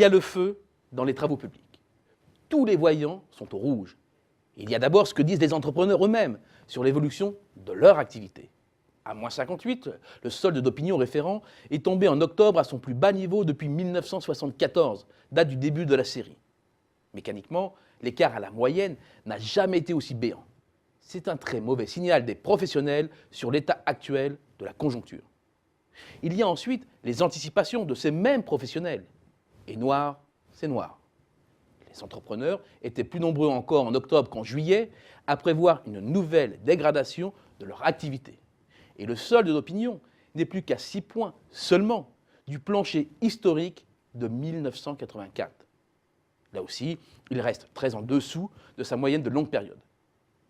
y a le feu dans les travaux publics. Tous les voyants sont au rouge. Il y a d'abord ce que disent les entrepreneurs eux-mêmes sur l'évolution de leur activité. À moins 58, le solde d'opinion référent est tombé en octobre à son plus bas niveau depuis 1974, date du début de la série. Mécaniquement, l'écart à la moyenne n'a jamais été aussi béant. C'est un très mauvais signal des professionnels sur l'état actuel de la conjoncture. Il y a ensuite les anticipations de ces mêmes professionnels. Et noir, c'est noir. Les entrepreneurs étaient plus nombreux encore en octobre qu'en juillet à prévoir une nouvelle dégradation de leur activité. Et le solde d'opinion n'est plus qu'à 6 points seulement du plancher historique de 1984. Là aussi, il reste très en dessous de sa moyenne de longue période.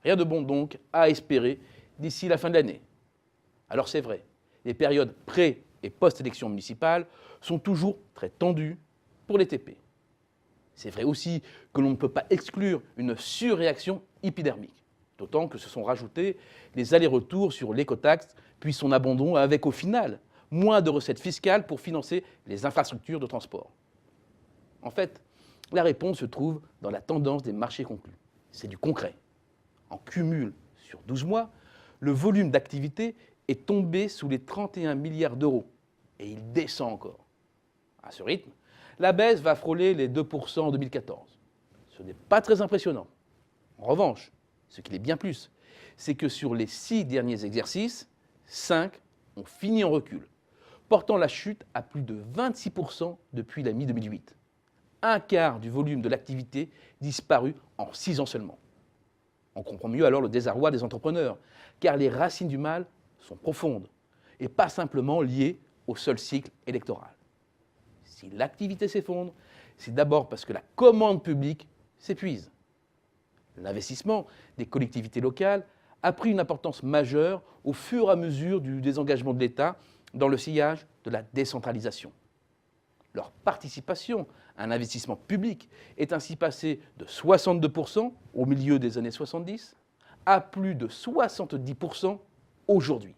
Rien de bon donc à espérer d'ici la fin de l'année. Alors c'est vrai, les périodes pré- et post-élections municipales sont toujours très tendues pour les TP. C'est vrai aussi que l'on ne peut pas exclure une surréaction épidermique, d'autant que se sont rajoutés les allers-retours sur l'écotaxe, puis son abandon avec au final moins de recettes fiscales pour financer les infrastructures de transport. En fait, la réponse se trouve dans la tendance des marchés conclus. C'est du concret. En cumul sur 12 mois, le volume d'activité est tombé sous les 31 milliards d'euros et il descend encore. À ce rythme, la baisse va frôler les 2% en 2014. Ce n'est pas très impressionnant. En revanche, ce qui est bien plus, c'est que sur les 6 derniers exercices, 5 ont fini en recul, portant la chute à plus de 26% depuis la mi-2008. Un quart du volume de l'activité disparu en 6 ans seulement. On comprend mieux alors le désarroi des entrepreneurs, car les racines du mal sont profondes et pas simplement liées au seul cycle électoral. Si l'activité s'effondre, c'est d'abord parce que la commande publique s'épuise. L'investissement des collectivités locales a pris une importance majeure au fur et à mesure du désengagement de l'État dans le sillage de la décentralisation. Leur participation à l'investissement public est ainsi passée de 62% au milieu des années 70 à plus de 70% aujourd'hui.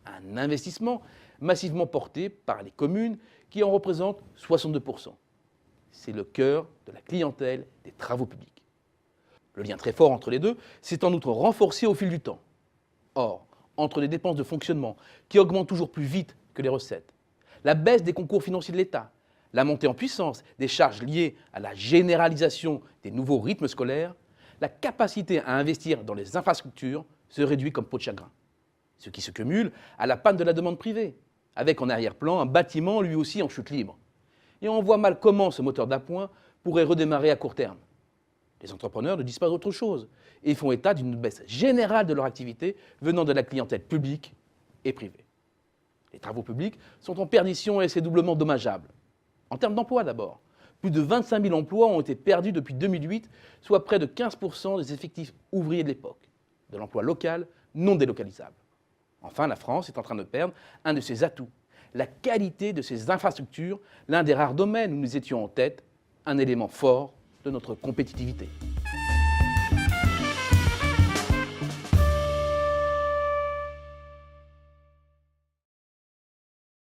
Un investissement massivement porté par les communes qui en représentent 62%. C'est le cœur de la clientèle des travaux publics. Le lien très fort entre les deux s'est en outre renforcé au fil du temps. Or, entre les dépenses de fonctionnement qui augmentent toujours plus vite que les recettes, la baisse des concours financiers de l'État, la montée en puissance des charges liées à la généralisation des nouveaux rythmes scolaires, la capacité à investir dans les infrastructures se réduit comme peau de chagrin. Ce qui se cumule à la panne de la demande privée, avec en arrière-plan un bâtiment lui aussi en chute libre. Et on voit mal comment ce moteur d'appoint pourrait redémarrer à court terme. Les entrepreneurs ne disent pas autre chose et font état d'une baisse générale de leur activité venant de la clientèle publique et privée. Les travaux publics sont en perdition et c'est doublement dommageable. En termes d'emploi d'abord, plus de 25 000 emplois ont été perdus depuis 2008, soit près de 15% des effectifs ouvriers de l'époque, de l'emploi local non délocalisable. Enfin, la France est en train de perdre un de ses atouts, la qualité de ses infrastructures, l'un des rares domaines où nous étions en tête, un élément fort de notre compétitivité.